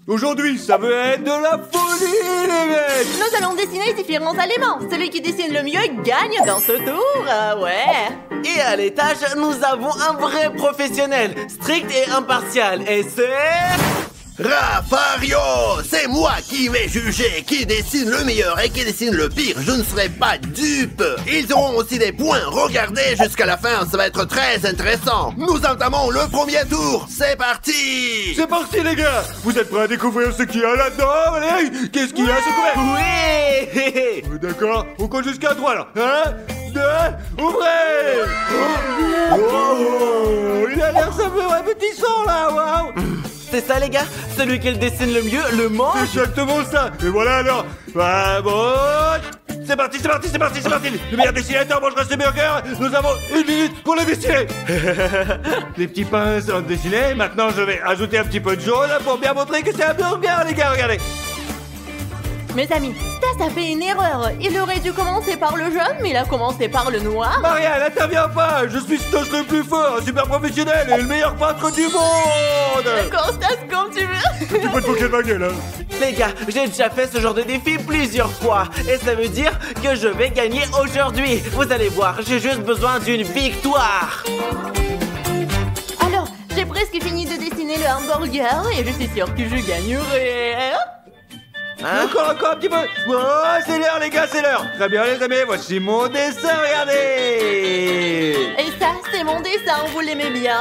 Aujourd'hui, ça veut être de la folie, les mecs! Nous allons dessiner différents éléments. Celui qui dessine le mieux gagne dans ce tour. Ouais. Et à l'étage, nous avons un vrai professionnel, strict et impartial. Et c'est... Rafario, c'est moi qui vais juger qui dessine le meilleur et qui dessine le pire. Je ne serai pas dupe. Ils auront aussi des points. Regardez jusqu'à la fin, ça va être très intéressant. Nous entamons le premier tour. C'est parti. C'est parti, les gars! Vous êtes prêts à découvrir ce qu'il y a là-dedans? Allez, qu'est-ce qu'il y a, ce couvert? Oui. D'accord, on compte jusqu'à 3 là. 1, 2, ouvrez! Oh, il a l'air ça peu appétissant là, waouh! C'est ça, les gars? Celui qui le dessine le mieux le mange. C'est exactement ça! Et voilà alors! Bah bon! C'est parti, c'est parti, c'est parti, c'est parti! Le meilleur dessinateur mangera ce burger! Nous avons 1 minute pour le dessiner! Les petits pains sont dessinés, maintenant je vais ajouter un petit peu de jaune pour bien montrer que c'est un burger, les gars, regardez! Mes amis, Stas a fait une erreur. Il aurait dû commencer par le jaune, mais il a commencé par le noir. Maria, n'interviens pas! Je suis Stas le plus fort, un super professionnel et le meilleur peintre du monde! D'accord, Stas, comme tu veux. Tu peux te moquer de ma gueule, hein? Les gars, j'ai déjà fait ce genre de défi plusieurs fois. Et ça veut dire que je vais gagner aujourd'hui. Vous allez voir, j'ai juste besoin d'une victoire. Alors, j'ai presque fini de dessiner le hamburger et je suis sûre que je gagnerai. Hein? Encore un petit peu. Oh, c'est l'heure, les gars, c'est l'heure. Très bien, les amis, voici mon dessin, regardez. Et ça, c'est mon dessin, vous l'aimez bien?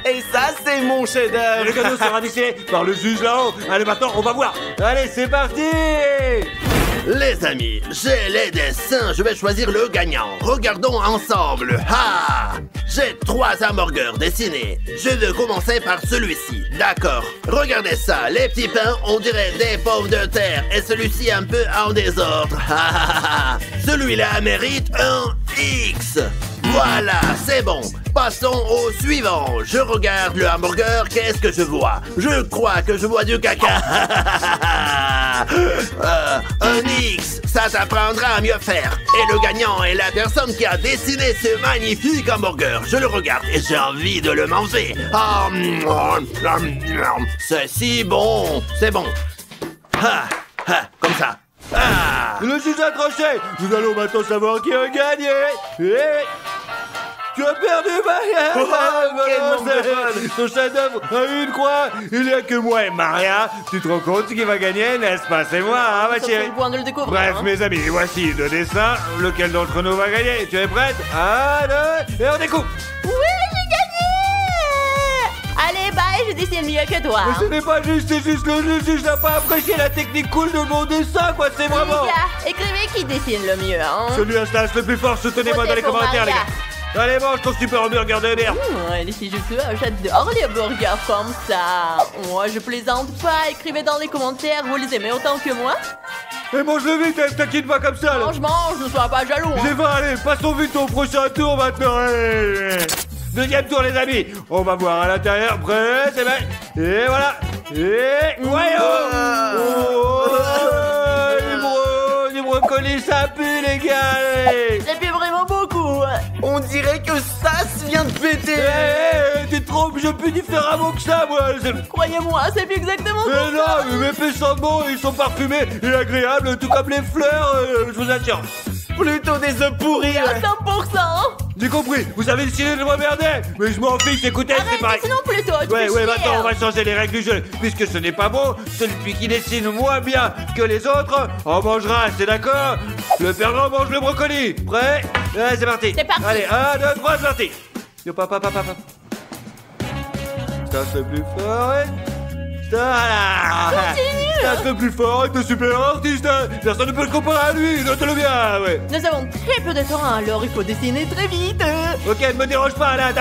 Et ça, c'est mon chef-d'œuvre. Le cadeau sera dessiné par le juge là-haut. Allez, maintenant, on va voir. Allez, c'est parti. Les amis, j'ai les dessins, je vais choisir le gagnant. Regardons ensemble. Ha! J'ai 3 hamburgers dessinés. Je vais commencer par celui-ci. D'accord. Regardez ça, les petits pains, on dirait des pommes de terre. Et celui-ci un peu en désordre. Celui-là mérite un X. Voilà, c'est bon. Passons au suivant. Je regarde le hamburger, qu'est-ce que je vois? Je crois que je vois du caca. Un X, ça t'apprendra à mieux faire. Et le gagnant est la personne qui a dessiné ce magnifique hamburger. Je le regarde et j'ai envie de le manger. C'est si bon. C'est bon. Comme ça. Le juge a tranché. Nous allons maintenant savoir qui a gagné. Et... tu as perdu, Maria. Ton chef-d'œuvre a une croix. Il n'y a que moi et Maria. Tu te rends compte qui va gagner, n'est-ce pas? C'est moi, hein, ma Ça, chérie. c'est le point de le découvrir. Bref, hein. mes amis, voici 2 dessins. Lequel d'entre nous va gagner? Tu es prête? 1, 2, et on découpe. Oui, j'ai gagné. Allez, bye, je dessine mieux que toi. Mais ce n'est pas juste, c'est juste le juge n'a pas apprécié la technique cool de mon dessin, quoi. C'est vraiment... Les gars, écrivez qui dessine le mieux, hein. Celui à Stas le plus fort, soutenez-moi dans les Votez pour commentaires, les Maria. gars. Allez, mange ton super hamburger de merde. Si je peux, j'adore les burgers comme ça. Moi, je plaisante pas. Écrivez dans les commentaires, vous les aimez autant que moi? Et mange-le vite, t'inquiète pas comme ça, là. Mange, ne sois pas jaloux. J'ai Hein. faim, allez, passons vite au prochain tour maintenant. Allez. Deuxième tour, les amis. On va voir à l'intérieur. Prêt, c'est bien. Et voilà. Et... Du brocoli, ça pue, les gars. Allez. Ça fait vraiment beaucoup. On dirait que Stas vient de péter. T'es trop, je pue différemment que ça, moi. Croyez-moi, c'est plus exactement Mais ça. non, mes faits sont bons, ils sont parfumés et agréables, tout comme les fleurs, je vous assure. Plutôt des œufs pourris. À 100%. J'ai compris, vous avez décidé de m'emmerder. Mais je m'en fiche, écoutez, c'est pareil. Arrête, sinon plutôt. tu fais chier. Maintenant on va changer les règles du jeu. Puisque ce n'est pas bon, celui qui dessine moins bien que les autres en mangera, c'est d'accord? Le perdant mange le brocoli. Prêt? Allez, c'est parti. C'est parti. Allez, 1, 2, 3, c'est parti. Yo, papa. Ça c'est plus fort, ouais. Continue. Stas le plus fort est un super artiste. Personne ne peut le comparer à lui, notez-le bien, ouais. Nous avons très peu de temps, alors il faut dessiner très vite. Ok, ne me dérange pas, là.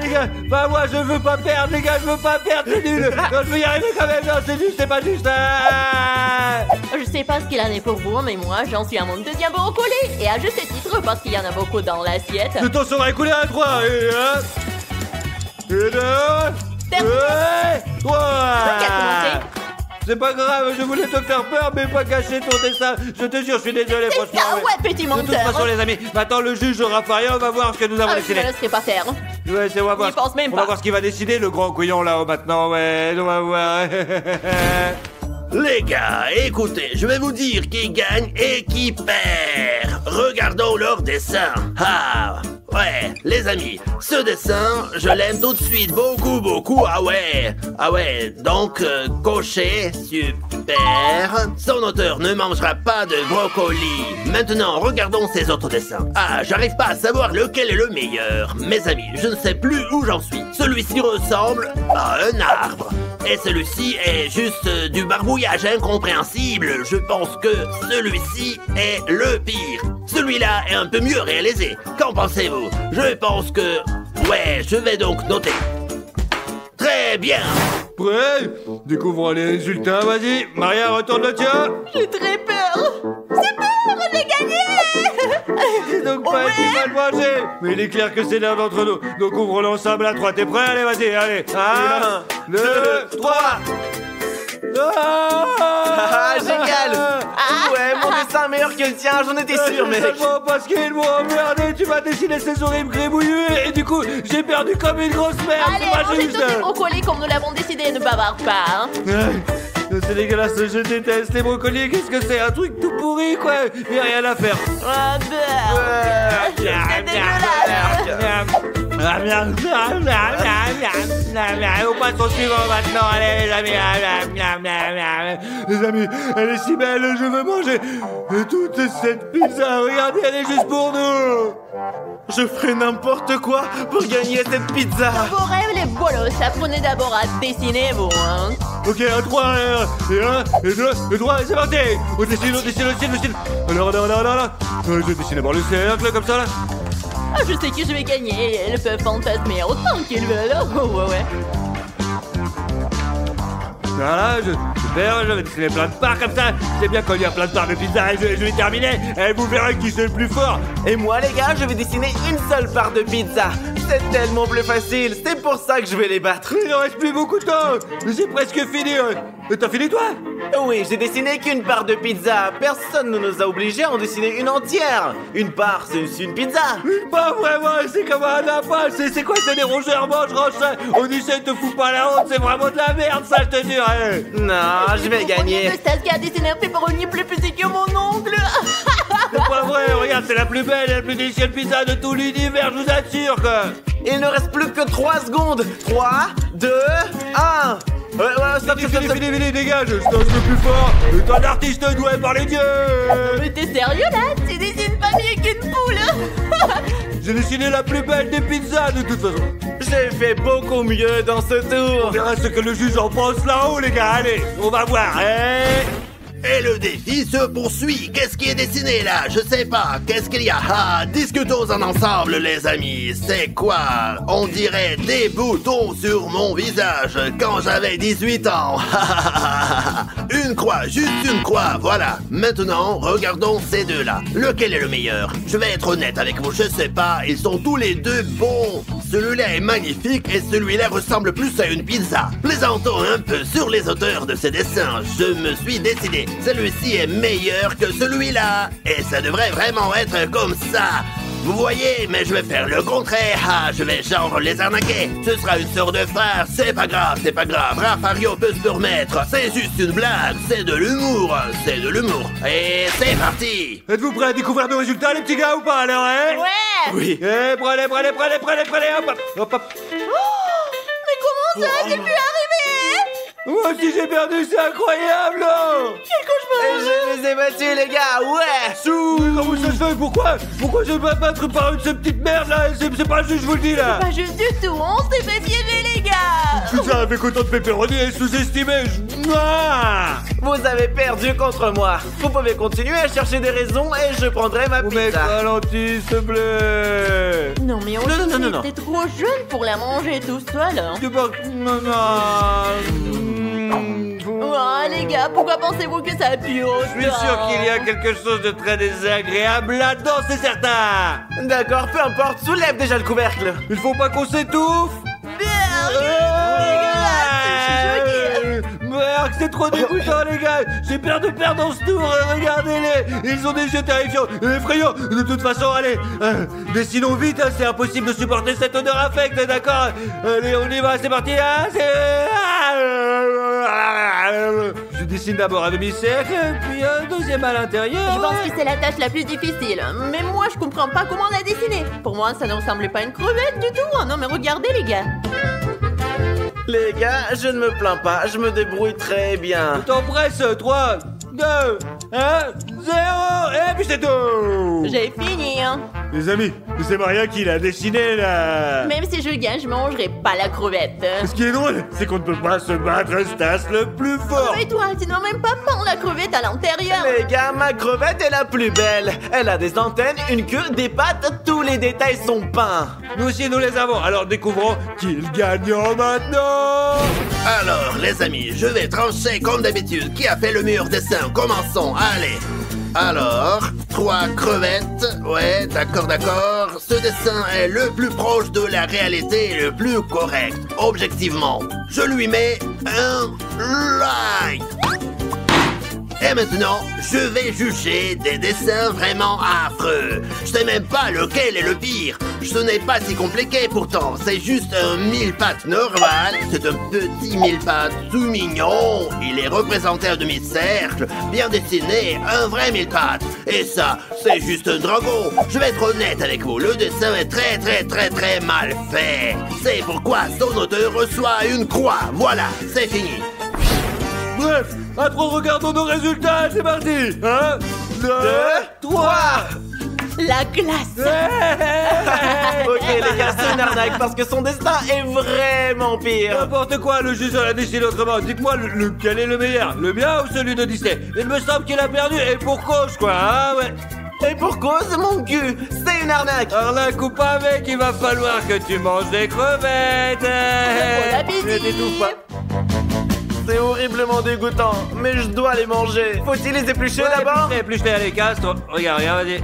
Les gars, bah moi je veux pas perdre, les gars, je veux pas perdre, c'est nul. Non, je veux y arriver quand même, non, c'est juste, c'est pas juste. Je sais pas ce qu'il en est pour vous, mais moi j'en suis à mon deuxième brocoli. Et à juste titre, parce qu'il y en a beaucoup dans l'assiette. Le temps sera écoulé à 3, et 1, et 2, Terminé. et 3. Qui a commencé? C'est pas grave, je voulais te faire peur, mais pas cacher ton dessin. Je te jure, je suis désolé, franchement. Ah ouais, petit De toute menteur. façon, les amis, maintenant le juge Raphaël va voir ce que nous avons Ah, je ne décidé. le laisserai pas faire. Ouais, c'est on va voir. N'y pense même On va pas. voir ce qu'il va décider, le grand couillon là-haut maintenant. Ouais, on va voir. Les gars, écoutez, je vais vous dire qui gagne et qui perd. Regardons leur dessin. Ah, ouais, les amis, ce dessin, je l'aime tout de suite, beaucoup, beaucoup. Ah ouais, donc, coché, super. Son auteur ne mangera pas de brocoli. Maintenant, regardons ses autres dessins. Ah, j'arrive pas à savoir lequel est le meilleur. Mes amis, je ne sais plus où j'en suis. Celui-ci ressemble à un arbre. Et celui-ci est juste du barbouillage incompréhensible. Je pense que celui-ci est le pire. Celui-là est un peu mieux réalisé. Qu'en pensez-vous? Je pense que... Ouais, je vais donc noter. Très bien. Prêt? Découvrons les résultats, vas-y. Maria, retourne le tien. J'ai très peur. C'est peur, j'ai gagné. C'est donc pas Ouais. qui va le manger. Mais il est clair que c'est l'un d'entre nous. Donc ouvre l'ensemble à 3. T'es prêt? Allez, vas-y, allez. 1, 2, 3. Ah, génial. Ouais, mon dessin est meilleur que le tien, j'en étais sûr, mec. Seulement parce qu'ils m'ont emmerdé, tu m'as dessiné ces horribles grébouillus et du coup, j'ai perdu comme une grosse merde. Allez, C'est pas mangez juste. tous ces brocolis comme nous l'avons décidé, ne bavarde pas. Hein. C'est dégueulasse, je déteste les brocolis. Qu'est-ce que c'est? Un truc tout pourri, quoi. Il a rien à faire. Ah ben, c'est dégueulasse. On passe au suivant maintenant, allez les amis. Les amis, elle est si belle, je veux manger toute cette pizza. Regardez, elle est juste pour nous. Je ferai n'importe quoi pour gagner cette pizza. Vos rêves, les bolos, apprenez d'abord à dessiner, vous, hein. Ok, un 3, et 1, et 2, et 3, et c'est parti. On dessine. Alors. Je vais dessiner par le cercle, comme ça, là. Ah, je sais que je vais gagner. Elles peuvent fantasmer autant qu'ils veulent. Oh, ouais. Voilà, super, je vais dessiner plein de parts comme ça. C'est bien quand il y a plein de parts de pizza, je vais terminer. Et vous verrez qui c'est le plus fort. Et moi, les gars, je vais dessiner une seule part de pizza. C'est tellement plus facile, c'est pour ça que je vais les battre. Il ne reste plus beaucoup de temps. C'est presque fini. Et t'as fini, toi? Oui, j'ai dessiné qu'une part de pizza. Personne ne nous a obligés à en dessiner une entière. Une part, c'est aussi une pizza. Pas vraiment, c'est comme un lapin. C'est quoi, c'est des rongeurs mange ça. On essaie de te foutre pas la honte, c'est vraiment de la merde, ça, je te jure. Non, je vais gagner. Le stage qui a dessiné un pepperoni plus petit que mon oncle. C'est pas vrai, regarde, c'est la plus belle et la plus délicieuse pizza de tout l'univers, je vous assure, quoi. Il ne reste plus que 3 secondes. 3, 2, 1. Stop. Fini, dégage, je danse le plus fort. Et un artiste doué par les dieux. Mais t'es sérieux, là? Tu dessines pas mieux qu'une poule. J'ai dessiné la plus belle des pizzas, de toute façon. J'ai fait beaucoup mieux dans ce On tour. verra ce que le juge en pense là-haut, les gars, allez, on va voir, Et le défi se poursuit. Qu'est-ce qui est dessiné là? Je sais pas. Qu'est-ce qu'il y a? Ah, discutons-en ensemble, les amis. C'est quoi? On dirait des boutons sur mon visage quand j'avais 18 ans. Une croix, juste une croix, voilà. Maintenant, regardons ces deux-là. Lequel est le meilleur? Je vais être honnête avec vous, je sais pas. Ils sont tous les deux bons. Celui-là est magnifique et celui-là ressemble plus à une pizza. Plaisantons un peu sur les auteurs de ces dessins. Je me suis décidé. Celui-ci est meilleur que celui-là. Et ça devrait vraiment être comme ça. Vous voyez, mais je vais faire le contraire. Ah, je vais genre les arnaquer. Ce sera une sœur de frère. C'est pas grave. Rafario peut se permettre. C'est juste une blague. C'est de l'humour. Et c'est parti. Êtes-vous prêts à découvrir nos résultats, les petits gars, ou pas, alors, Ouais. Oui. Prenez, hop. Mais comment ça? J'ai pu arriver? Moi aussi j'ai perdu, c'est incroyable. Quel cauchemar. Je les ai battus, les gars, ouais. Comment ça se fait? Pourquoi je vais me battre par cette petite merde là? C'est pas juste, je vous le dis là. Pas juste du tout, on s'est fait piéger, les gars. Tout ça avec autant de pepperoni et sous-estimé. Vous avez perdu contre moi. Vous pouvez continuer à chercher des raisons et je prendrai ma Vous mettez pizza. ralenti, s'il te plaît. Non, mais on Non. était trop jeune pour la manger tout seul. Hein. Tu peux... Non. Oh, les gars, pourquoi pensez-vous que ça a pu autant? Je suis sûr qu'il y a quelque chose de très désagréable là-dedans, c'est certain. D'accord, peu importe, soulève déjà le couvercle. Il faut pas qu'on s'étouffe. Merde, dégueulasse, je suis choquée. Marc, c'est trop dégoûtant, les gars. J'ai peur de perdre dans ce tour. Regardez-les. Ils ont des jeux terrifiants et effrayants. De toute façon, allez, dessinons vite. Hein, c'est impossible de supporter cette odeur infecte, d'accord? Allez, on y va, c'est parti. Hein, je dessine d'abord un demi-cercle, puis un deuxième à l'intérieur. Je pense que c'est la tâche la plus difficile. Mais moi, je comprends pas comment on l'a dessiné. Pour moi, ça ne ressemble pas à une crevette du tout. Oh non, mais regardez, les gars. Les gars, je ne me plains pas, je me débrouille très bien. T'en presse, 3, 2, 1, 0, et puis c'est tout. J'ai fini, hein. Les amis, c'est Maria qui l'a dessiné, là. Même si je gagne, je mangerai pas la crevette. Ce qui est drôle, c'est qu'on ne peut pas se battre, Stas, le plus fort. Mais toi, tu n'as même pas peint la crevette à l'intérieur. Les gars, ma crevette est la plus belle. Elle a des antennes, une queue, des pattes, tous les détails sont peints. Nous aussi, nous les avons, alors découvrons qui est le gagnant maintenant. Alors, les amis, je vais trancher comme d'habitude. Qui a fait le meilleur dessin? Commençons, allez. Alors, 3 crevettes. Ouais, d'accord. Ce dessin est le plus proche de la réalité et le plus correct. Objectivement, je lui mets un like. Et maintenant, je vais juger des dessins vraiment affreux. Je sais même pas lequel est le pire. Ce n'est pas si compliqué pourtant. C'est juste un mille-pattes normal. C'est un petit mille-pattes tout mignon. Il est représenté un demi-cercle, bien dessiné, un vrai mille-pattes. Et ça, c'est juste un dragon. Je vais être honnête avec vous. Le dessin est très mal fait. C'est pourquoi son auteur reçoit une croix. Voilà, c'est fini. Bref, à 3, regardons nos résultats, c'est parti. 1, 2, 3. La classe. Ok les gars, c'est une arnaque parce que son destin est vraiment pire. N'importe quoi, le juge l'a décidé autrement. Dites-moi, lequel est le meilleur? Le mien ou celui de Disney? Il me semble qu'il a perdu, et pour cause, quoi, hein, ouais. Et pour cause, mon cul, c'est une arnaque. Arnaque ou pas, mec, il va falloir que tu manges des crevettes. Bon appétit. Ne t'étouffe pas. C'est horriblement dégoûtant, mais je dois les manger. Faut-il les éplucher d'abord? Épluche-les, allez, casse-toi. Regarde, vas-y.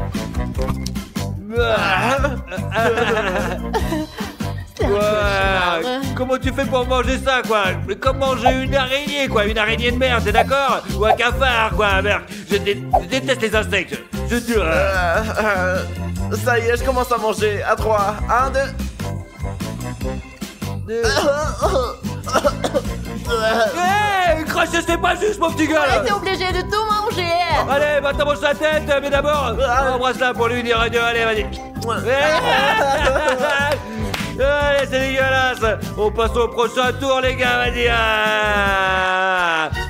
Comment tu fais pour manger ça, quoi? Mais comme manger une araignée, quoi. Une araignée de mer, t'es d'accord? Ou un cafard, quoi, merde. Je déteste les insectes. Je te... Ça y est, je commence à manger. À 3, 1, 2... Hé, cracher, c'est pas juste, mon petit gars. On était obligé de tout manger. Allez, maintenant mange sa tête, mais d'abord, embrasse-la pour lui dire adieu. Allez, vas-y. Allez, c'est dégueulasse. On passe au prochain tour, les gars, vas-y.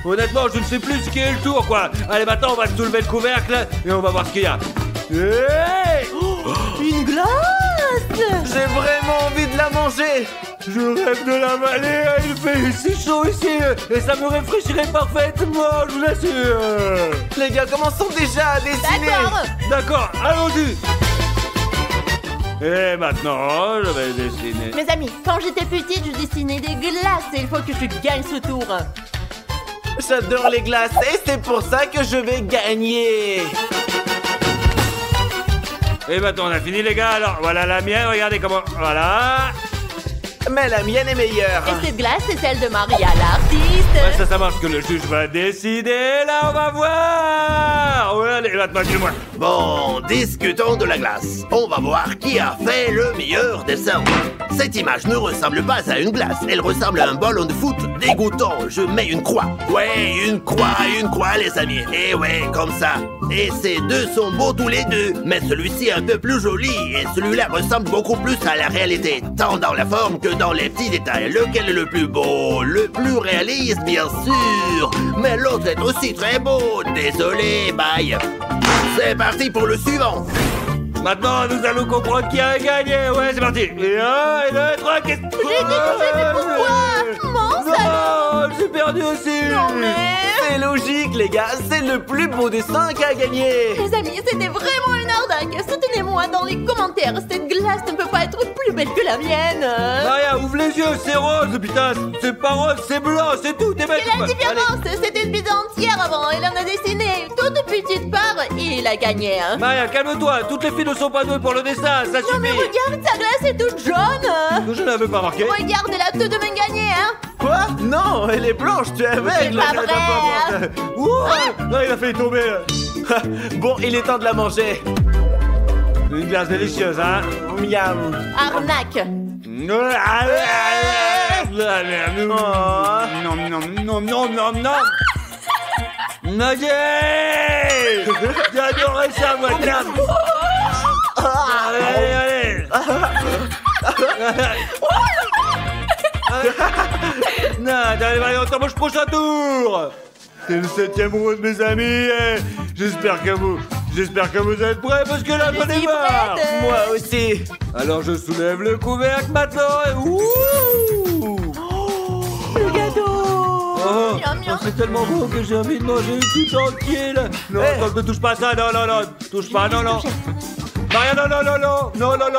Honnêtement, je ne sais plus ce qui est le tour, quoi. Allez, maintenant, on va soulever le couvercle et on va voir ce qu'il y a. Hey, une glace. J'ai vraiment envie de la manger. Je rêve de l'avaler, il fait si chaud ici et ça me rafraîchirait parfaitement, je vous l'assure. Les gars, commençons déjà à dessiner. D'accord, allons-y. Et maintenant, je vais dessiner. Mes amis, quand j'étais petite, je dessinais des glaces et il faut que je gagne ce tour. J'adore les glaces et c'est pour ça que je vais gagner. Et maintenant, on a fini, les gars. Alors, voilà la mienne, regardez comment... Voilà. Mais la mienne est meilleure. Et cette glace, c'est celle de Maria, l'artiste. Ouais, ça marche que le juge va décider. Là, on va voir. Ouais, allez, maintenant, dis-moi. Bon, discutons de la glace. On va voir qui a fait le meilleur dessin. Cette image ne ressemble pas à une glace. Elle ressemble à un ballon de foot dégoûtant. Je mets une croix. Ouais, une croix, les amis. Et ouais, comme ça. Et ces deux sont beaux tous les deux. Mais celui-ci est un peu plus joli. Et celui-là ressemble beaucoup plus à la réalité. Tant dans la forme que dans les petits détails. Lequel est le plus beau? Le plus réaliste, bien sûr. Mais l'autre est aussi très beau. Désolé, bye. C'est parti pour le suivant. Maintenant, nous allons comprendre qui a gagné. Ouais, c'est parti. Et 1, et 2, 3, qu'est-ce que... J'ai dégoûté, mais pourquoi? Mince alors. Non, j'ai perdu aussi. Non mais... C'est logique, les gars. C'est le plus beau dessin qui a gagné. Les amis, c'était vraiment une bardac, soutenez-moi dans les commentaires. Cette glace ne peut pas être plus belle que la mienne. Maria, ouvre les yeux, c'est rose, putain. C'est pas rose, c'est blanc, c'est tout. T'es bête. Quelle est la différence? C'était une pizza entière avant. Elle en a dessiné toute petite part et il a gagné. Maria, calme-toi. Toutes les filles ne sont pas douées pour le dessin, ça Non mais suffit. regarde, sa glace est toute jaune. Je n'avais pas remarqué. Regarde, elle a tout de même gagné, hein. Quoi? Non, elle est blanche, tu es aveugle. pas vrai. Non, il a failli tomber. Bon, il est temps de la manger. Une glace délicieuse, hein. Miam. Arnaque. Non, non, non, non, non. Nadia! J'ai adoré ça, moi, tiens. Allez, allez. Non, allez, on t'embauche prochain tour. C'est le 7e round, mes amis. J'espère que vous êtes prêts parce que là, j'en ai marre. Moi aussi. Alors je soulève le couvercle maintenant et ouh. Le gâteau. Oh, Miam, miam. c'est tellement beau que j'ai envie de manger tout entier là. Non, Hey. ne touche pas ça, non, non, non, touche pas, non, non. Maria, non, non, non, non, non, non,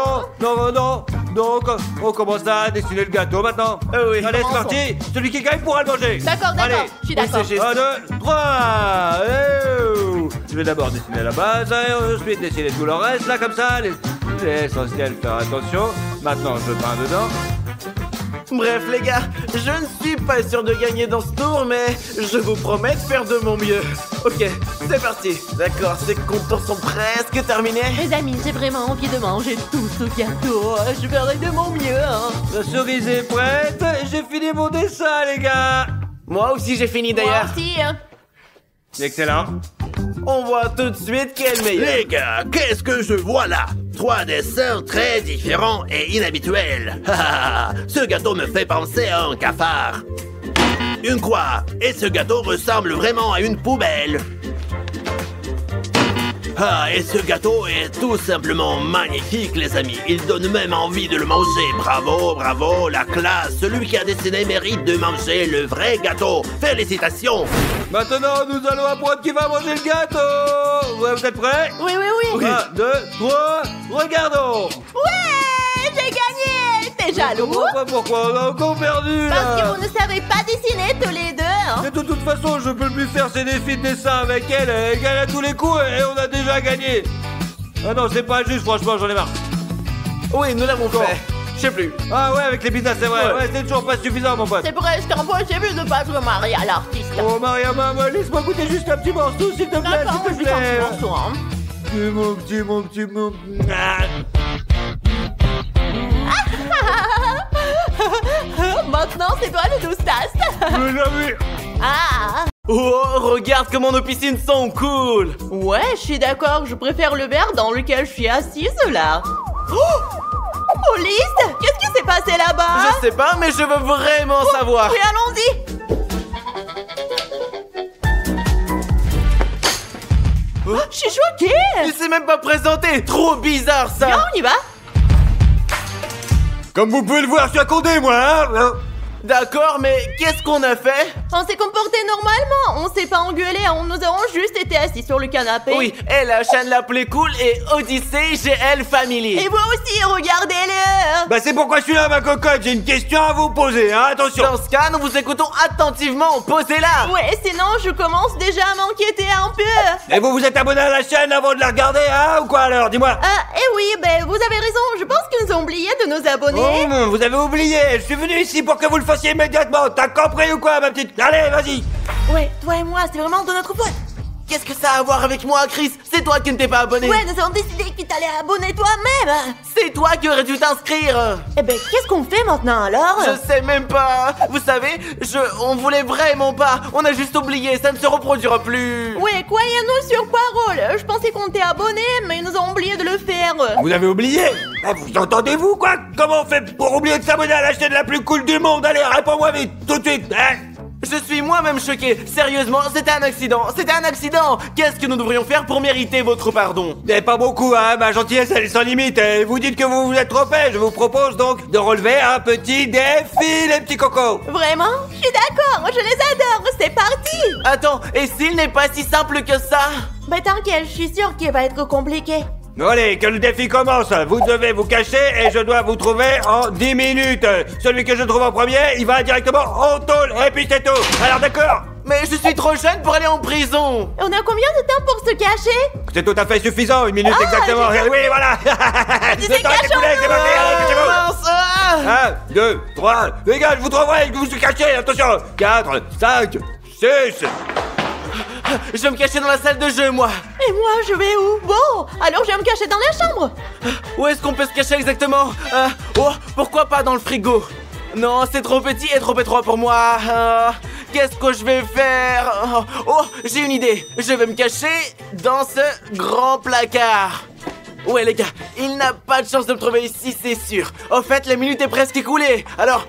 non, non, non. Donc, on commence à dessiner le gâteau maintenant. Oui. Allez, c'est parti. Celui qui gagne pourra le manger. D'accord, Allez. je suis d'accord. c'est juste. 1, 2, 3. Je vais d'abord dessiner la base et ensuite dessiner tout le reste là comme ça. L'essentiel, faire attention. Maintenant, je peins dedans. Bref, les gars, je ne suis pas sûr de gagner dans ce tour, mais je vous promets de faire de mon mieux. Ok, c'est parti. D'accord, ces contours sont presque terminés. Mes amis, j'ai vraiment envie de manger tout ce gâteau. Je ferai de mon mieux, hein. La cerise est prête et j'ai fini mon dessin, les gars. Moi aussi, j'ai fini Moi d'ailleurs. aussi, hein. Excellent. On voit tout de suite qui est le meilleur. Les gars, qu'est-ce que je vois là? 3 dessins très différents et inhabituels. Ce gâteau me fait penser à un cafard. Une croix. Et ce gâteau ressemble vraiment à une poubelle. Ah, et ce gâteau est tout simplement magnifique, les amis. Il donne même envie de le manger. Bravo, bravo, la classe. Celui qui a dessiné mérite de manger le vrai gâteau. Félicitations. Maintenant, nous allons apprendre qui va manger le gâteau. Ouais, vous êtes prêts? Oui, oui, oui. 1, 2, 3, regardons. Ouais, j'ai gagné. T'es Je jaloux? comprends pas pourquoi on a encore perdu, Parce là. que vous ne savez pas dessiner tous les deux, hein. Mais de toute façon, je peux plus faire ces défis de dessin avec elle. Elle gagne à tous les coups et on a déjà gagné. Ah non, c'est pas juste, franchement, j'en ai marre. Oui, nous l'avons Bon. fait. Je sais plus. Ah ouais, avec les pizzas, c'est vrai. Ouais. Ouais, c'est toujours pas suffisant, mon pote. C'est presque impossible de battre Maria, l'artiste. Oh, Mariama, laisse-moi goûter juste un petit morceau, s'il te plaît, D'accord, s'il je te vais plaît. faire ce morceau, hein. Mon petit. Ah. Maintenant, c'est toi le doustasse. Mais là, oui. Ah. Oh, regarde comment nos piscines sont cool. Ouais, je suis d'accord, je préfère le verre dans lequel je suis assise là. Oh, Lise, qu'est-ce qui s'est passé là-bas? Je sais pas, mais je veux vraiment savoir. Oui, allons-y. Je suis choquée. Il s'est même pas présenté. Trop bizarre ça. Viens, on y va. Comme vous pouvez le voir, je suis accordé, moi, hein. D'accord, mais qu'est-ce qu'on a fait? On s'est comporté normalement, on s'est pas engueulé, nous avons juste été assis sur le canapé. Oui, elle a Chan l'appelé cool et Odyssey GL Family. Et vous aussi, regardez-le. Bah, c'est pourquoi je suis là, ma cocotte. J'ai une question à vous poser, hein. Attention. Dans ce cas, nous vous écoutons attentivement. Posez-la. Ouais, sinon je commence déjà à m'inquiéter un peu. Et vous vous êtes abonné à la chaîne avant de la regarder, hein, ou quoi alors? Dis-moi. Eh oui, ben vous avez raison, je pense qu'ils ont oublié de nous abonner. Oh, vous avez oublié. Je suis venu ici pour que vous le fassiez immédiatement. T'as compris ou quoi, ma petite? Allez, vas-y. Ouais, toi et moi, c'est vraiment de notre faute. Qu'est-ce que ça a à voir avec moi, Chris? C'est toi qui ne t'es pas abonné. Ouais, nous avons décidé que tu t'allais abonner toi-même. C'est toi qui aurais dû t'inscrire. Eh ben, qu'est-ce qu'on fait maintenant alors? Je sais même pas. Vous savez, on voulait vraiment pas. On a juste oublié, ça ne se reproduira plus. Ouais, croyez-nous sur parole. Je pensais qu'on t'est abonné, mais nous avons oublié de le faire. Vous avez oublié? Ah, vous entendez-vous, quoi? Comment on fait pour oublier de s'abonner à la chaîne la plus cool du monde? Allez, réponds-moi vite, tout de suite, hein? Je suis moi-même choqué. Sérieusement, c'était un accident. C'était un accident. Qu'est-ce que nous devrions faire pour mériter votre pardon? Mais pas beaucoup, hein, ma gentillesse elle est sans limite. Et vous dites que vous vous êtes trompé. Je vous propose donc de relever un petit défi, les petits cocos. Vraiment? Je suis d'accord, je les adore, c'est parti. Attends, et s'il n'est pas si simple que ça? Bah t'inquiète, je suis sûre qu'il va être compliqué. Allez, que le défi commence. Vous devez vous cacher et je dois vous trouver en 10 minutes. Celui que je trouve en premier, il va directement en tôle et puis c'est tout. Alors d'accord? Mais je suis trop jeune pour aller en prison. On a combien de temps pour se cacher? C'est tout à fait suffisant, 1 minute exactement. Oui, voilà. Le temps est écoulé, c'est parti, allez, cachez-vous. Mince, ah. 1, 2, 3. Les gars, je vous trouverai, je vous suis caché, attention. 4, 5, 6. Je vais me cacher dans la salle de jeu, moi. Et moi, je vais où? Bon, alors je vais me cacher dans la chambre. Où est-ce qu'on peut se cacher exactement? Oh, pourquoi pas dans le frigo? Non, c'est trop petit et trop étroit pour moi. Qu'est-ce que je vais faire? Oh, j'ai une idée. Je vais me cacher dans ce grand placard. Ouais, les gars, il n'a pas de chance de me trouver ici, c'est sûr. Au fait, la minute est presque écoulée. Alors...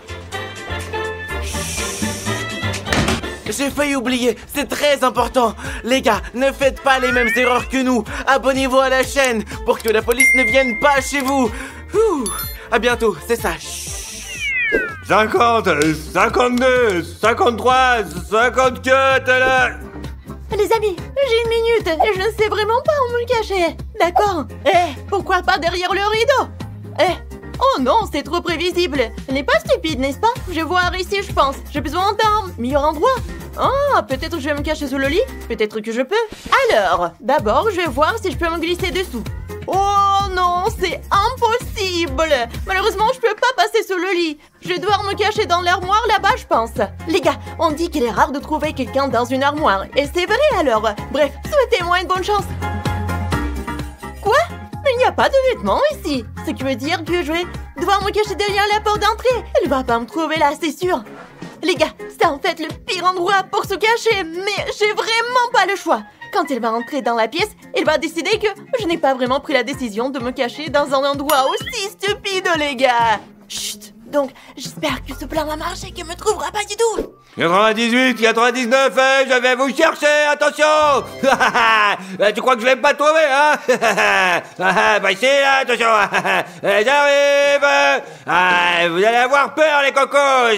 J'ai failli oublier, c'est très important. Les gars, ne faites pas les mêmes erreurs que nous. Abonnez-vous à la chaîne pour que la police ne vienne pas chez vous. Ouh, à bientôt, c'est ça. 50, 52, 53, 54, là. Les amis, j'ai 1 minute et je ne sais vraiment pas où me cacher. D'accord? Pourquoi pas derrière le rideau? Oh non, c'est trop prévisible. Ce n'est pas stupide, n'est-ce pas? Je vais voir ici, je pense. J'ai besoin d'un meilleur endroit. Ah, peut-être que je vais me cacher sous le lit. Peut-être que je peux. Alors, d'abord, je vais voir si je peux me glisser dessous. Oh non, c'est impossible. Malheureusement, je peux pas passer sous le lit. Je vais devoir me cacher dans l'armoire là-bas, je pense. Les gars, on dit qu'il est rare de trouver quelqu'un dans une armoire. Et c'est vrai alors. Bref, souhaitez-moi une bonne chance. Quoi? Mais il n'y a pas de vêtements ici. Ce qui veut dire que je vais devoir me cacher derrière la porte d'entrée. Elle va pas me trouver là, c'est sûr. Les gars, c'est en fait le pire endroit pour se cacher, mais j'ai vraiment pas le choix. Quand elle va entrer dans la pièce, elle va décider que je n'ai pas vraiment pris la décision de me cacher dans un endroit aussi stupide, les gars. Chut. Donc, j'espère que ce plan va marcher et qu'elle me trouvera pas du tout. 98, 99, je vais vous chercher, attention. Tu crois que je vais pas trouver, hein? Bah ici, là, attention. J'arrive. Vous allez avoir peur, les cocos.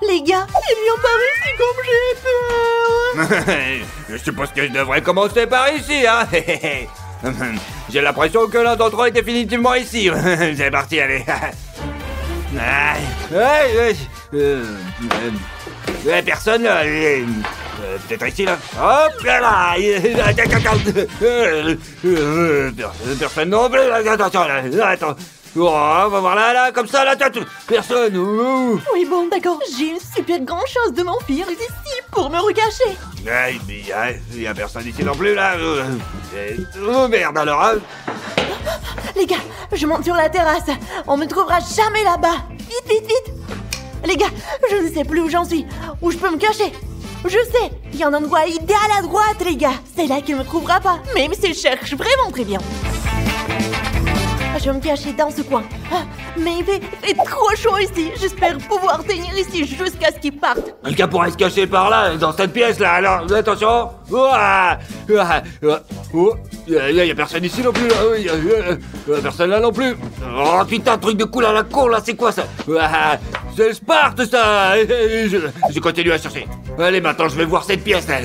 Les gars, ils n'y ont pas réussi comme j'ai peur. Je suppose que je devrais commencer par ici, hein. J'ai l'impression que l'un d'entre eux est définitivement ici. C'est parti, allez. Personne là. Peut-être ici là. Hop là. Personne non plus. Attention là. Attends. Oh, on va voir là, comme ça, là, personne. Oui, bon, d'accord. J'ai une super grande chose de m'enfuir ici pour me recacher. Mais il y a personne ici non plus là. Oh merde alors. Hein. Les gars, je monte sur la terrasse. On me trouvera jamais là-bas. Vite, vite, vite. Les gars, je ne sais plus où j'en suis. Où je peux me cacher. Je sais, il y a un endroit idéal à droite, les gars. C'est là qu'il ne me trouvera pas, même s'il cherche vraiment très bien. Je vais me cacher dans ce coin. Mais il fait trop chaud ici. J'espère pouvoir tenir ici jusqu'à ce qu'il parte. Quelqu'un pourrait se cacher par là, dans cette pièce là. Alors, attention. Il y a personne ici non plus. Personne là non plus. Oh putain, truc de couleur à la con là, c'est quoi ça? C'est le Sparte ça. Je continue à chercher. Allez, maintenant je vais voir cette pièce là.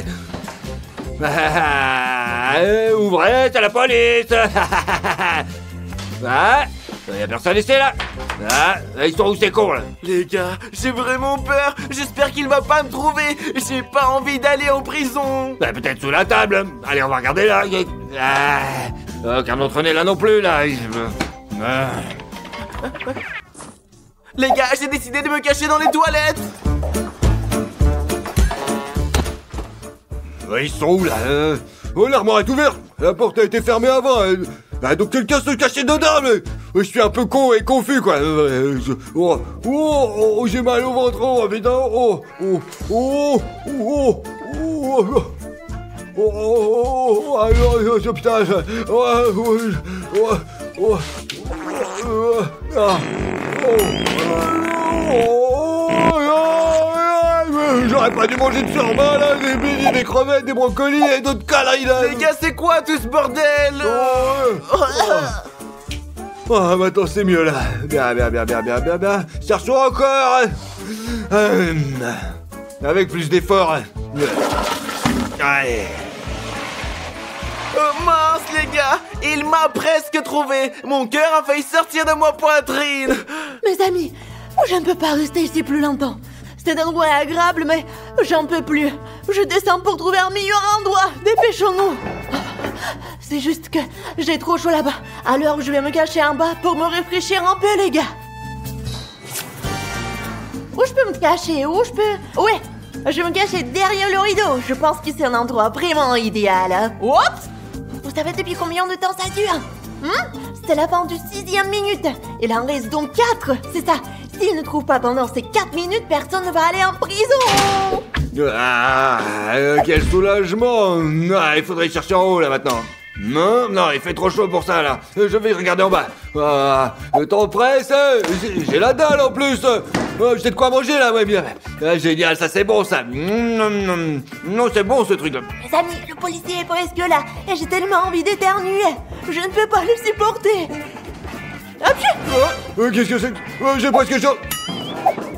Ouvrez, c'est la police. Il y a personne ici là. Ils sont où ces cons là? Les gars, j'ai vraiment peur. J'espère qu'il va pas me trouver. J'ai pas envie d'aller en prison. Peut-être sous la table. Allez, on va regarder là. Aucun d'entre eux n'est là non plus là. Les gars, j'ai décidé de me cacher dans les toilettes. Ils sont où là? Oh, l'armoire est ouverte. La porte a été fermée avant. Donc quelqu'un se cachait dedans, mais je suis un peu con et confus, quoi. J'ai mal au ventre, putain. J'aurais pas dû manger de surbain là, des beignets, des crevettes, des brocolis et d'autres conneries là. Les gars, c'est quoi tout ce bordel? Maintenant c'est mieux là. Bien. Cherchons encore. Avec plus d'efforts. Allez. Oh mince les gars, Il m'a presque trouvé. Mon cœur a failli sortir de ma poitrine. Mes amis, je ne peux pas rester ici plus longtemps. Cet endroit est agréable, mais j'en peux plus. Je descends pour trouver un meilleur endroit. Dépêchons-nous. C'est juste que j'ai trop chaud là-bas. Alors je vais me cacher en bas pour me rafraîchir un peu, les gars. Où je peux me cacher? Où je peux... Ouais, je vais me cacher derrière le rideau. Je pense que c'est un endroit vraiment idéal. Oups! Vous savez depuis combien de temps ça dure? C'est la fin du 6e minute. Il en reste donc 4, c'est ça. S'il ne trouve pas pendant ces 4 minutes, personne ne va aller en prison. Ah, quel soulagement. Ah, il faudrait chercher en haut, là, maintenant. Non, il fait trop chaud pour ça, là. Je vais regarder en bas. Ah, le temps presse. J'ai la dalle, en plus. J'ai de quoi manger, là, ouais, bien. Ah, génial, ça, c'est bon, ça. Non, c'est bon, ce truc-là. Mes amis, le policier est presque là. Et j'ai tellement envie d'éternuer. Je ne peux pas le supporter. Hop, Qu'est-ce que c'est que... j'ai presque chaud.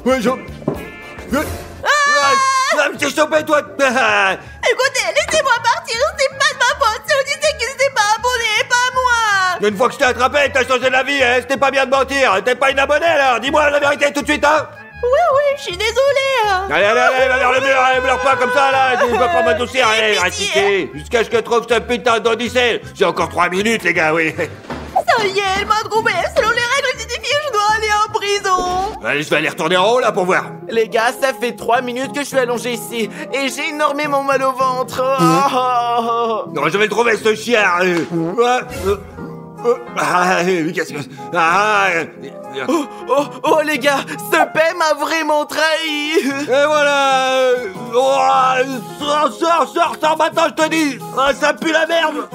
Ouais, chaud. T'es chopé, toi. écoutez, laissez-moi partir. C'est pas de ma faute. Si on disait qu'il s'était pas abonné, pas moi. Une fois que je t'ai attrapé, t'as changé la vie, hein. C'était pas bien de mentir. T'es pas une abonnée, alors. Dis-moi la vérité tout de suite, hein. Oui, je suis désolée. Allez, va vers le mur, allez, pleure pas comme ça, là. Tu peux pas m'adoucir, allez, reste ici. Jusqu'à ce que je trouve ce putain d'Odyssée. J'ai encore 3 minutes, les gars, oui. Ça y est, elle m'a trouvé. Selon les règles du défi, je dois aller en prison. Allez, je vais aller retourner en haut, là, pour voir. Les gars, ça fait 3 minutes que je suis allongé ici. Et j'ai énormément mal au ventre. Non, je vais le trouver, ce chien. Qu'est-ce que... Oh, les gars, ce paix m'a vraiment trahi. Et voilà. Sors maintenant, je te dis. Ça pue la merde.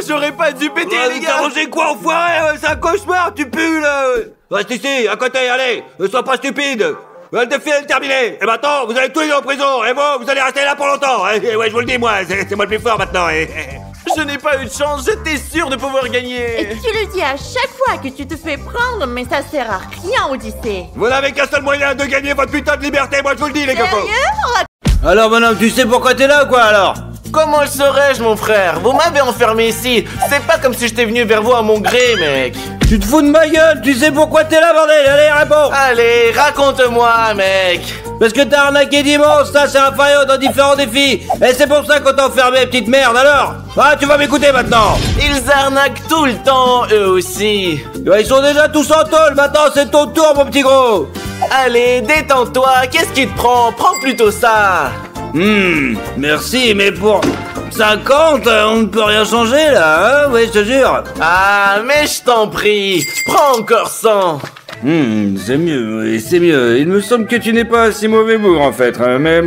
J'aurais pas dû péter, les gars. T'as mangé quoi, enfoiré? C'est un cauchemar, tu pues, là. Reste ici, à côté, allez. Ne sois pas stupide. Le défi est terminé. Et maintenant, vous allez tous les deux en prison. Et vous allez rester là pour longtemps. Et ouais, je vous le dis, moi, c'est moi le plus fort maintenant. Je n'ai pas eu de chance, j'étais sûr de pouvoir gagner. Et tu le dis à chaque fois que tu te fais prendre, mais ça sert à rien, Odyssée. Vous n'avez qu'un seul moyen de gagner votre putain de liberté, moi je vous le dis, les copains. Sérieux? Alors, bonhomme, tu sais pourquoi t'es là ou quoi, alors? Comment le saurais-je, mon frère? Vous m'avez enfermé ici. C'est pas comme si j'étais venu vers vous à mon gré, mec. Tu te fous de ma gueule? Tu sais pourquoi t'es là, bordel? Allez, réponds! Allez, raconte-moi, mec. Parce que t'as arnaqué dimanche, ça c'est un faillot dans différents défis. Et c'est pour ça qu'on t'a enfermé, petite merde, alors? Ah, tu vas m'écouter maintenant. Ils arnaquent tout le temps, eux aussi. Ils sont déjà tous en tôle, maintenant c'est ton tour, mon petit gros. Allez, détends-toi, qu'est-ce qui te prend? Prends plutôt ça. Merci, mais pour 50, on ne peut rien changer, là, hein? Oui, je te jure. Ah, mais je t'en prie, prends encore 100. C'est mieux, oui, c'est mieux. Il me semble que tu n'es pas si mauvais bourg, en fait, hein, mais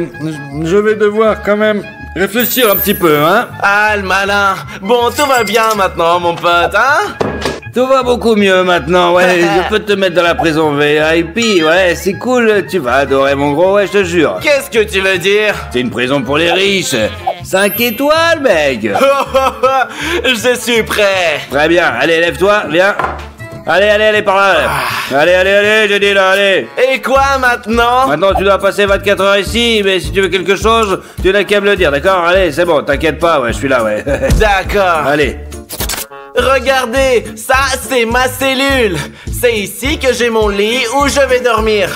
je vais devoir quand même réfléchir un petit peu, hein. Ah, le malin. Bon, tout va bien maintenant, mon pote, hein? Tout va beaucoup mieux maintenant, ouais, je peux te mettre dans la prison VIP, ouais, c'est cool, tu vas adorer mon gros, ouais, je te jure. Qu'est-ce que tu veux dire? C'est une prison pour les riches. 5 étoiles, mec. Je suis prêt. Très bien, allez, lève-toi, viens. Allez, par là. Allez, je dis là, allez. Et quoi maintenant? Maintenant, tu dois passer 24 heures ici, mais si tu veux quelque chose, tu n'as qu'à me le dire, d'accord? Allez, c'est bon, t'inquiète pas, ouais, je suis là, ouais. D'accord. Allez. Regardez, ça c'est ma cellule. C'est ici que j'ai mon lit où je vais dormir.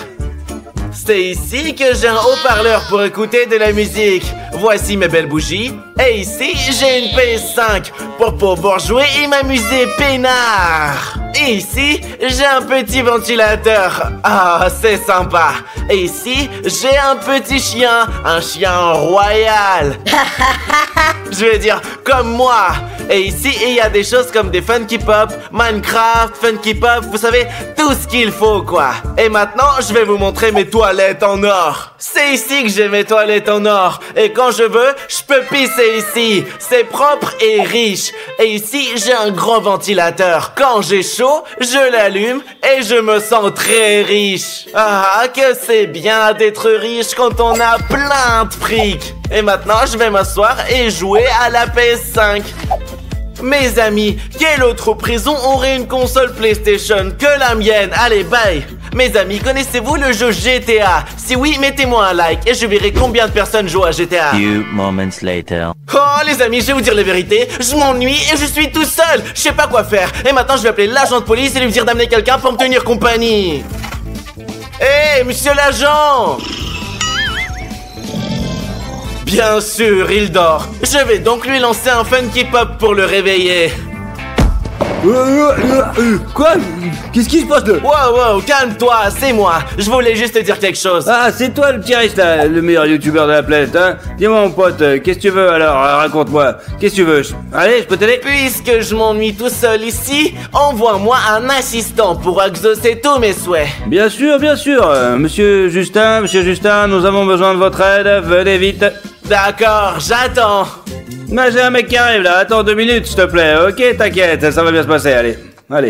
C'est ici que j'ai un haut-parleur pour écouter de la musique. Voici mes belles bougies. Et ici, j'ai une PS5 pour pouvoir jouer et m'amuser peinard. Et ici, j'ai un petit ventilateur. Ah, c'est sympa. Et ici, j'ai un petit chien. Un chien royal. Je vais dire, comme moi. Et ici, il y a des choses comme des Funky Pop, Minecraft, Funky Pop, vous savez, tout ce qu'il faut, quoi. Et maintenant, je vais vous montrer mes toilettes en or. C'est ici que j'ai mes toilettes en or. Et quand je veux, je peux pisser ici. C'est propre et riche. Et ici, j'ai un grand ventilateur. Quand j'ai chaud, je l'allume et je me sens très riche. Ah, que c'est bien d'être riche quand on a plein de fric. Et maintenant, je vais m'asseoir et jouer à la PS5. Mes amis, quelle autre prison aurait une console PlayStation que la mienne? Allez, bye. Mes amis, connaissez-vous le jeu GTA? Si oui, mettez-moi un like et je verrai combien de personnes jouent à GTA. Few moments later. Oh les amis, je vais vous dire la vérité, je m'ennuie et je suis tout seul. Je sais pas quoi faire. Et maintenant je vais appeler l'agent de police et lui dire d'amener quelqu'un pour me tenir compagnie. Hé, monsieur l'agent! Bien sûr, il dort. Je vais donc lui lancer un funky pop pour le réveiller. Quoi? Qu'est-ce qui se passe là? Wow, calme-toi, c'est moi. Je voulais juste te dire quelque chose. Ah, c'est toi le petit riche là, le meilleur youtubeur de la planète, hein? Dis-moi mon pote, qu'est-ce que tu veux alors? Raconte-moi. Qu'est-ce que tu veux? Allez, je peux t'aider? Puisque je m'ennuie tout seul ici, envoie-moi un assistant pour exaucer tous mes souhaits. Bien sûr, bien sûr. Monsieur Justin, nous avons besoin de votre aide. Venez vite. D'accord, j'attends. Mais j'ai un mec qui arrive là, attends 2 minutes s'il te plaît, ok, t'inquiète, ça va bien se passer, allez.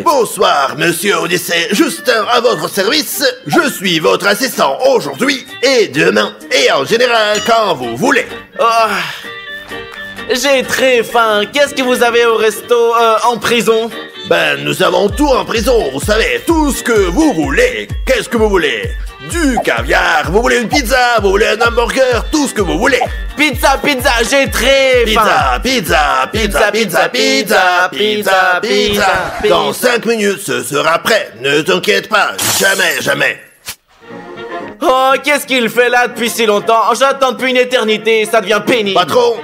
Bonsoir, monsieur Odyssée, Justin à votre service. Je suis votre assistant aujourd'hui et demain et en général quand vous voulez. Oh, j'ai très faim. Qu'est-ce que vous avez au resto en prison? Ben, nous avons tout en prison, vous savez, tout ce que vous voulez. Qu'est-ce que vous voulez? Du caviar, vous voulez une pizza, vous voulez un hamburger, tout ce que vous voulez. Pizza, j'ai très faim. Pizza. Dans 5 minutes, ce sera prêt. Ne t'inquiète pas, jamais. Oh, qu'est-ce qu'il fait là depuis si longtemps? J'attends depuis une éternité, ça devient pénible. Patron,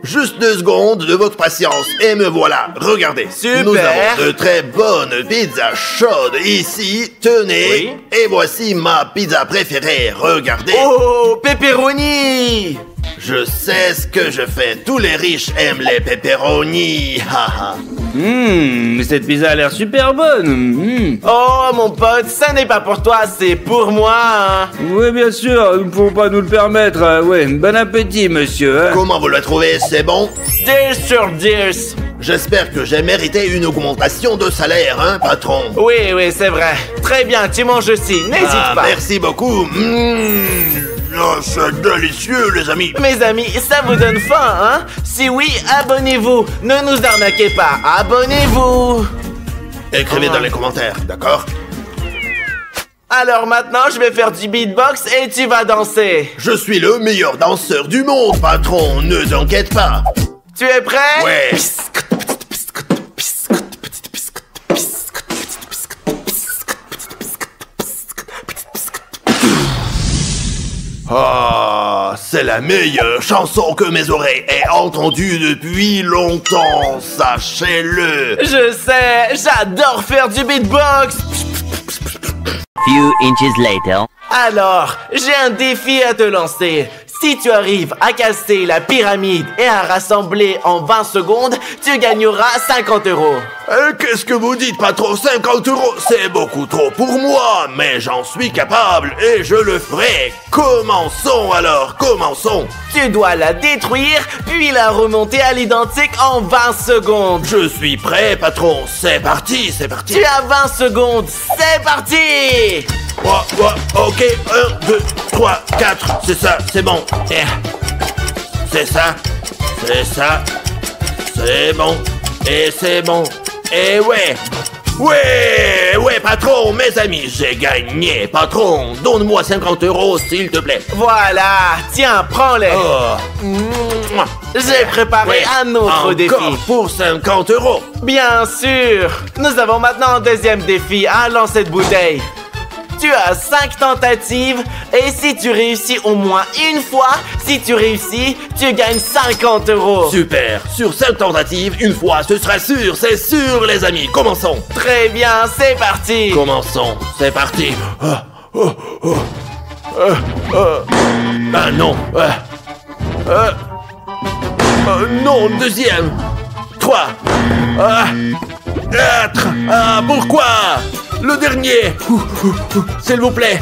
juste 2 secondes de votre patience et me voilà. Regardez. Super. Nous avons de très bonnes pizzas chaudes ici. Tenez. Oui. Et voici ma pizza préférée. Regardez. Oh, pepperoni. Je sais ce que je fais. Tous les riches aiment les pepperoni. Haha. Mais cette pizza a l'air super bonne. Oh, mon pote, ça n'est pas pour toi, c'est pour moi. Hein. Oui, bien sûr, nous ne pouvons pas nous le permettre. Ouais, bon appétit, monsieur. Hein. Comment vous le trouvez? C'est bon? 10 sur 10. J'espère que j'ai mérité une augmentation de salaire, hein, patron? Oui, c'est vrai. Très bien, tu manges aussi, n'hésite pas. Merci beaucoup. Oh, c'est délicieux, les amis. Mes amis, ça vous donne faim, hein? Si oui, abonnez-vous. Ne nous arnaquez pas, abonnez-vous. Écrivez dans les commentaires, d'accord? Alors maintenant, je vais faire du beatbox et tu vas danser. Je suis le meilleur danseur du monde, patron. Ne t'inquiète pas. Tu es prêt? Ouais. Ah, c'est la meilleure chanson que mes oreilles aient entendue depuis longtemps, sachez-le. Je sais, j'adore faire du beatbox. Few inches later. Alors, j'ai un défi à te lancer. Si tu arrives à casser la pyramide et à rassembler en 20 secondes, tu gagneras 50 €. Qu'est-ce que vous dites, patron? 50 €, c'est beaucoup trop pour moi, mais j'en suis capable et je le ferai. Commençons alors, commençons. Tu dois la détruire, puis la remonter à l'identique en 20 secondes. Je suis prêt, patron. C'est parti, c'est parti. Tu as 20 secondes, c'est parti! Ok, 1, 2, 3, 4, c'est ça, c'est bon. C'est ça, c'est bon, et c'est bon, et ouais, patron, mes amis, j'ai gagné, patron, donne-moi 50 € s'il te plaît. Voilà, tiens, prends-les. J'ai préparé un autre défi. Encore pour 50 €. Bien sûr, nous avons maintenant un deuxième défi, un lancer de bouteille. Tu as 5 tentatives et si tu réussis au moins une fois, si tu réussis, tu gagnes 50 €. Super, sur 5 tentatives, une fois, ce sera sûr, c'est sûr les amis, commençons. Très bien, c'est parti. Commençons, c'est parti. Ah non. Non, deuxième. 3. 4. Pourquoi? Le dernier. S'il vous plaît.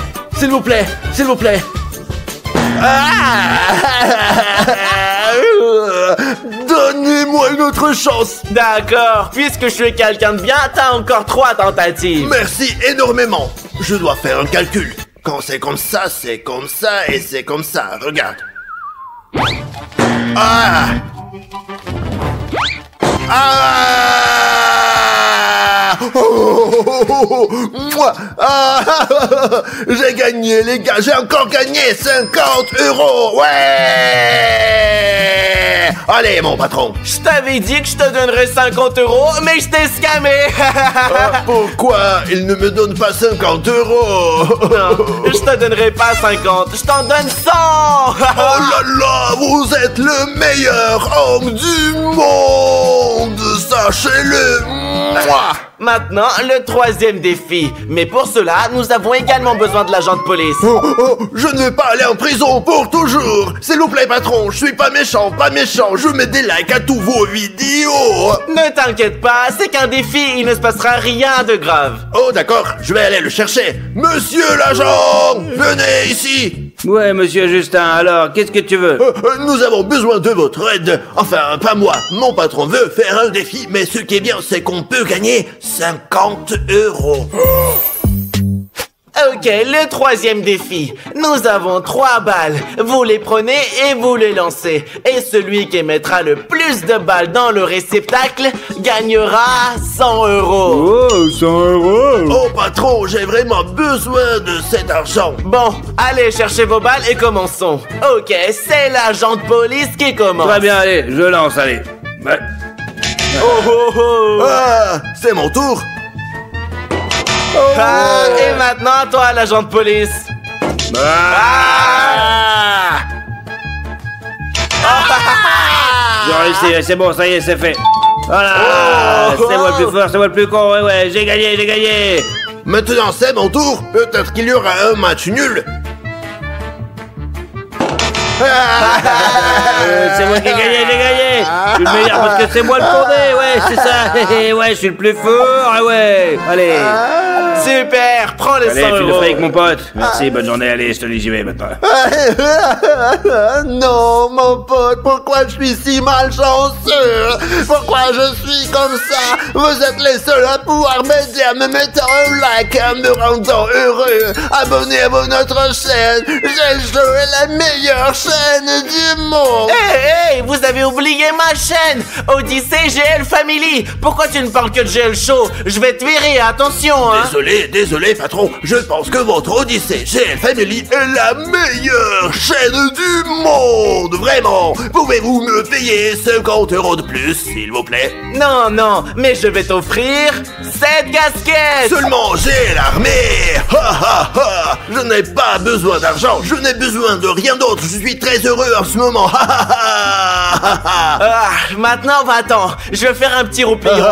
Donnez-moi une autre chance. D'accord, puisque je suis quelqu'un de bien, t'as encore 3 tentatives. Merci énormément. Je dois faire un calcul. Quand c'est comme ça et c'est comme ça. Regarde. Moi. J'ai gagné, les gars. J'ai encore gagné 50 €. Ouais. Allez, mon patron. Je t'avais dit que je te donnerais 50 €, mais je t'ai scamé. Pourquoi il ne me donne pas 50 €? Non, je te donnerai pas 50, je t'en donne 100. Oh là là, vous êtes le meilleur homme du monde. Sachez-le. Moi. Maintenant, le troisième défi. Mais pour cela, nous avons également besoin de l'agent de police. Je ne vais pas aller en prison pour toujours. S'il vous plaît, patron, je suis pas méchant, pas méchant. Je mets des likes à tous vos vidéos. Ne t'inquiète pas, c'est qu'un défi, il ne se passera rien de grave. Oh, d'accord, je vais aller le chercher. Monsieur l'agent, venez ici. Ouais, monsieur Justin, alors, qu'est-ce que tu veux? Nous avons besoin de votre aide. Enfin, pas moi. Mon patron veut faire un défi, mais ce qui est bien, c'est qu'on peut gagner 50 €. Ok, le troisième défi. Nous avons 3 balles. Vous les prenez et vous les lancez. Et celui qui mettra le plus de balles dans le réceptacle gagnera 100 €. Oh, 100 €. Oh, patron, j'ai vraiment besoin de cet argent. Bon, allez chercher vos balles et commençons. Ok, c'est l'agent de police qui commence. Très bien, allez, je lance, allez. Ouais. Oh oh oh. Ah, c'est mon tour. Ah, et maintenant, toi, l'agent de police. J'ai réussi, c'est bon, ça y est, c'est fait. Voilà, c'est moi le plus fort, c'est moi le plus con, ouais, j'ai gagné, j'ai gagné. Maintenant, c'est mon tour. Peut-être qu'il y aura un match nul. C'est moi qui ai gagné, j'ai gagné. Je suis le meilleur parce que c'est moi le fondé, ouais, c'est ça. Ouais, je suis le plus fort, ouais. Allez. Super, prends les 100 Allez, €. file le fric, mon pote. Merci, bonne journée, allez, je te dis, j'y vais maintenant. Non, mon pote, pourquoi je suis si malchanceux? Pourquoi je suis comme ça? Vous êtes les seuls à pouvoir m'aider en me mettant un like, en me rendant heureux. Abonnez-vous à notre chaîne. J'ai joué la meilleure chaîne du monde. Hey, vous avez oublié ma chaîne, Odyssey GL Family. Pourquoi tu ne parles que de GL Show? Je vais te virer, attention, hein. Désolé, patron. Je pense que votre Odyssey GL Family est la meilleure chaîne du monde. Vraiment. Pouvez-vous me payer 50 € de plus, s'il vous plaît? Non, mais je vais t'offrir cette casquette. Seulement j'ai l'armée. Je n'ai pas besoin d'argent. Je n'ai besoin de rien d'autre. Je suis très heureux en ce moment. Maintenant, va-t'en. Je vais faire un petit roupillon.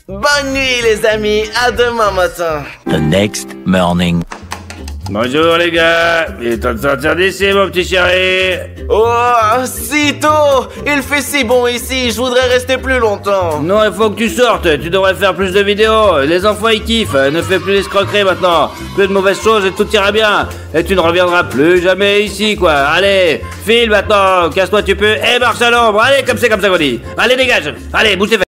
Bonne nuit, les amis. À demain matin. The next morning. Bonjour les gars, il est temps de sortir d'ici mon petit chéri. Oh, si tôt. Il fait si bon ici, je voudrais rester plus longtemps. Non, il faut que tu sortes, tu devrais faire plus de vidéos. Les enfants ils kiffent, ne fais plus l'escroquerie maintenant. Plus de mauvaises choses et tout ira bien. Et tu ne reviendras plus jamais ici quoi. Allez, file maintenant, casse-toi tu peux et marche à l'ombre. Allez, comme c'est comme ça qu'on dit. Allez dégage, allez bouge tes fesses.